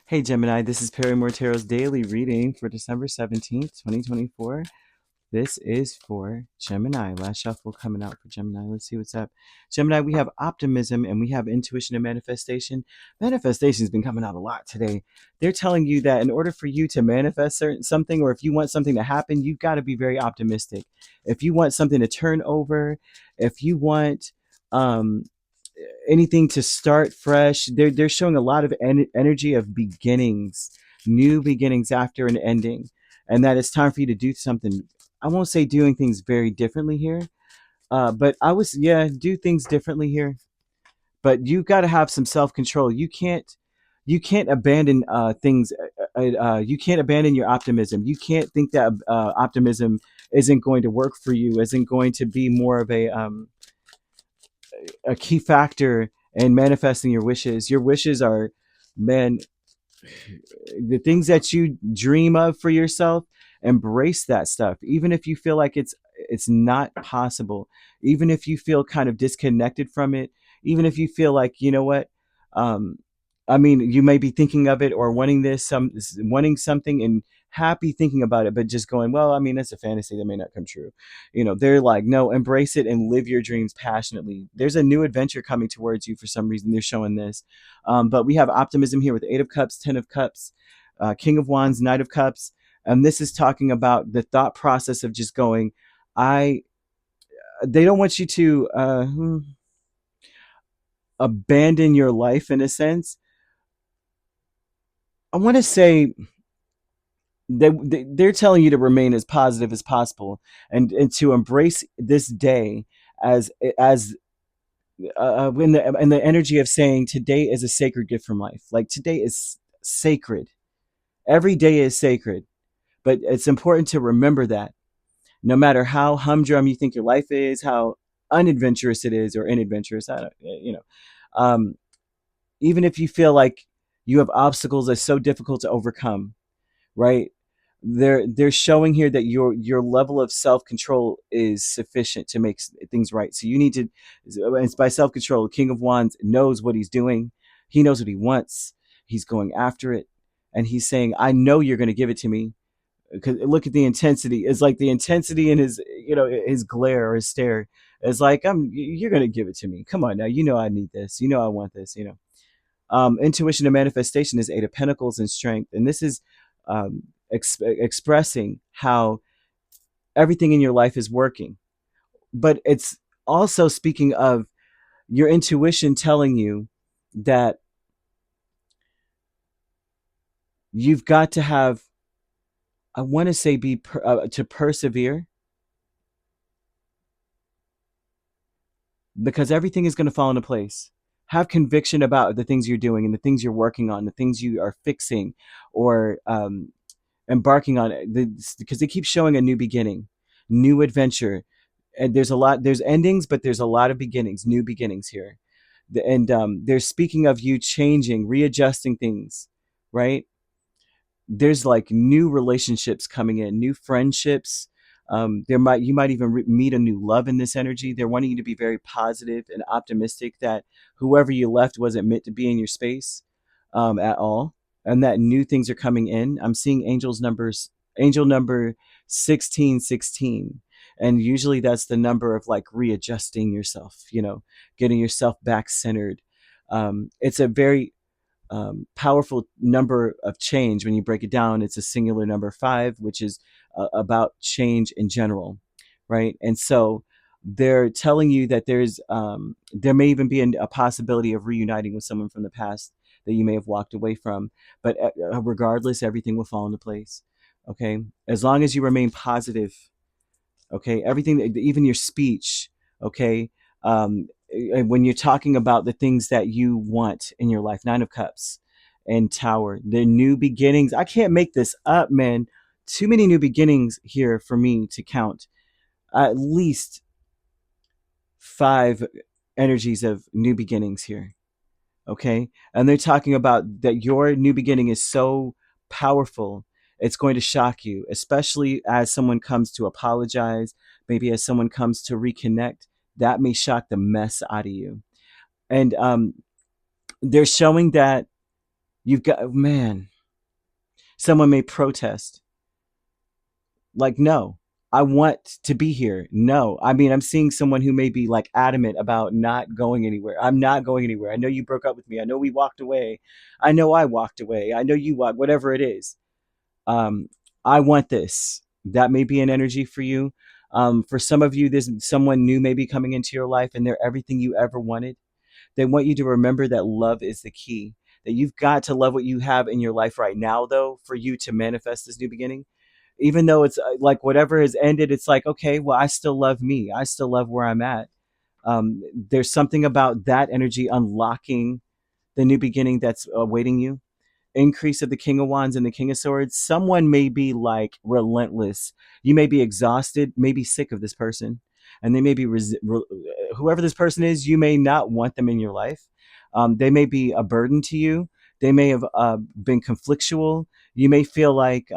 Hey Gemini, this is Perrymore Tarot's daily reading for December 17th, 2024. This is for Gemini. Last shuffle coming out for Gemini. Let's see what's up. Gemini, we have optimism and we have intuition and manifestation. Manifestation has been coming out a lot today. They're telling you that in order for you to manifest something, or if you want something to happen, you've got to be very optimistic. If you want something to turn over, if you want um, anything to start fresh. They're showing a lot of energy of beginnings, new beginnings after an ending, and that it's time for you to do something. I won't say doing things very differently here, but do things differently here. But you got to have some self control. You can't abandon things. You can't abandon your optimism. You can't think that optimism isn't going to work for you. Isn't going to be more of a key factor in manifesting your wishes. Your wishes are, man, the things that you dream of for yourself. Embrace that stuff, even if you feel like it's not possible. Even if you feel kind of disconnected from it. Even if you feel like you know what. Um, I mean, you may be thinking of it or wanting something and happy thinking about it, but just going, well, I mean, that's a fantasy that may not come true. They're like, no, embrace it and live your dreams passionately. There's a new adventure coming towards you for some reason. They're showing this. But we have optimism here with Eight of Cups, Ten of Cups, King of Wands, Knight of Cups. And this is talking about the thought process of just going, I, they don't want you to abandon your life in a sense. I want to say they're telling you to remain as positive as possible and to embrace this day as in the energy of saying today is a sacred gift from life. Like today is sacred. Every day is sacred, but it's important to remember that no matter how humdrum you think your life is, how unadventurous it is or inadventurous, I don't, um, even if you feel like you have obstacles that's so difficult to overcome, right? They're showing here that your level of self-control is sufficient to make things right. So you need to, it's by self-control. The King of Wands knows what he's doing. He knows what he wants. He's going after it, and he's saying, I know you're going to give it to me. Because look at the intensity. It's like the intensity in his, his glare or his stare. It's like, you're going to give it to me. Come on now. You know I need this. You know I want this. Intuition and manifestation is Eight of Pentacles and strength, and this is expressing how everything in your life is working. But it's also speaking of your intuition telling you that you've got to have, I want to say, to persevere, because everything is going to fall into place. Have conviction about the things you're doing and the things you're working on, the things you are fixing or embarking on, because they keep showing a new beginning, new adventure. And there's endings, but there's a lot of beginnings, new beginnings here. And they're speaking of you changing, readjusting things, right? There's like new relationships coming in, new friendships. You might even meet a new love in this energy. They're wanting you to be very positive and optimistic that whoever you left wasn't meant to be in your space at all, and that new things are coming in. I'm seeing angel number 1616, and usually that's the number of like readjusting yourself, getting yourself back centered. It's a very powerful number of change. When you break it down, it's a singular number five, which is about change in general, right? And so they're telling you that there may even be a possibility of reuniting with someone from the past that you may have walked away from, but regardless, everything will fall into place. Okay, as long as you remain positive. Okay, everything, even your speech. Okay, when you're talking about the things that you want in your life, Nine of Cups and Tower, the new beginnings. I can't make this up, man. Too many new beginnings here for me to count. At least five energies of new beginnings here. Okay, and they're talking about that your new beginning is so powerful, it's going to shock you, especially as someone comes to apologize, maybe as someone comes to reconnect. That may shock the mess out of you. And they're showing that You've got, man, someone may protest. Like, no, I want to be here. No, I mean, I'm seeing someone who may be like adamant about not going anywhere. I'm not going anywhere. I know you broke up with me. I know we walked away. I know I walked away. I know you walked, whatever it is. Um, I want this. That may be an energy for you. For some of you, this someone new may be coming into your life and they're everything you ever wanted. They want you to remember that love is the key. That you've got to love what you have in your life right now, though, for you to manifest this new beginning. Even though it's like whatever has ended, it's like, okay, well, I still love me. I still love where I'm at. There's something about that energy unlocking the new beginning that's awaiting you. Increase of the King of Wands and the King of Swords. Someone may be like relentless. You may be exhausted, maybe sick of this person, and they may be whoever this person is. You may not want them in your life. They may be a burden to you. They may have been conflictual. You may feel like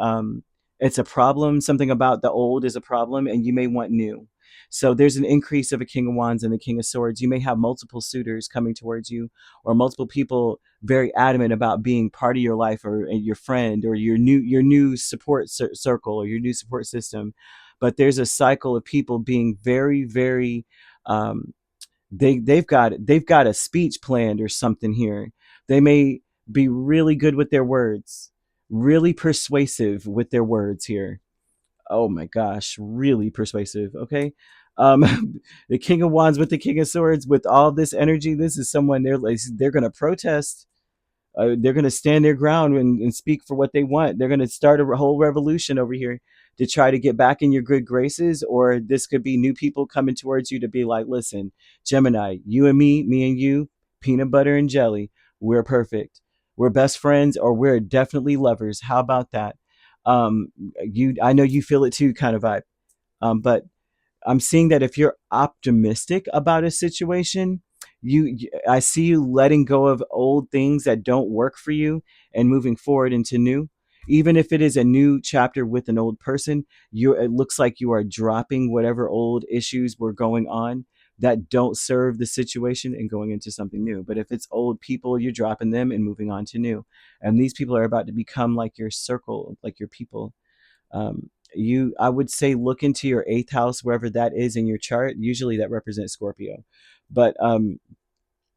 it's a problem. Something about the old is a problem, and you may want new. So there's an increase of a King of Wands and the King of Swords. You may have multiple suitors coming towards you, or multiple people very adamant about being part of your life, or your friend, or your new support circle, or your new support system. But there's a cycle of people being very, very um, they've got a speech planned or something here. They may be really good with their words, really persuasive with their words here. Oh my gosh, really persuasive. Okay. The King of Wands with the King of Swords, with all this energy, this is someone they're going to protest. They're going to stand their ground and speak for what they want. They're going to start a whole revolution over here to try to get back in your good graces. Or this could be new people coming towards you to be like, listen, Gemini, you and me and you, peanut butter and jelly, we're perfect. We're best friends, or we're definitely lovers. How about that? I know you feel it too, kind of vibe. But I'm seeing that if you're optimistic about a situation, I see you letting go of old things that don't work for you and moving forward into new. Even if it is a new chapter with an old person, it looks like you are dropping whatever old issues were going on that don't serve the situation and going into something new. But if it's old people, you're dropping them and moving on to new. And these people are about to become like your circle, like your people. I would say, look into your eighth house, wherever that is in your chart. Usually that represents Scorpio, but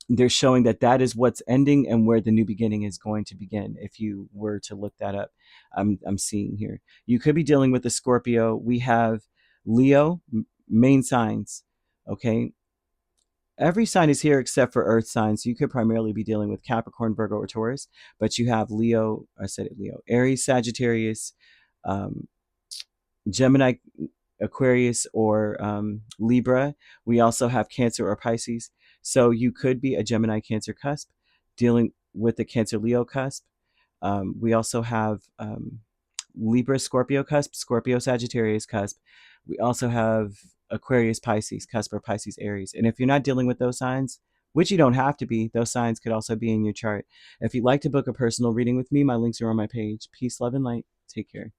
they're showing that that is what's ending and where the new beginning is going to begin. If you were to look that up, I'm seeing here you could be dealing with a Scorpio. We have Leo, main signs. Okay, every sign is here except for Earth signs. You could primarily be dealing with Capricorn, Virgo, or Taurus, but you have Leo. I said it, Leo, Aries, Sagittarius, um, Gemini, Aquarius, or Libra. We also have Cancer or Pisces. So you could be a Gemini Cancer cusp dealing with the Cancer Leo cusp. We also have Libra Scorpio cusp, Scorpio Sagittarius cusp. We also have Aquarius Pisces cusp, or Pisces Aries. And if you're not dealing with those signs, which you don't have to be, those signs could also be in your chart. If you'd like to book a personal reading with me, my links are on my page. Peace, love, and light. Take care.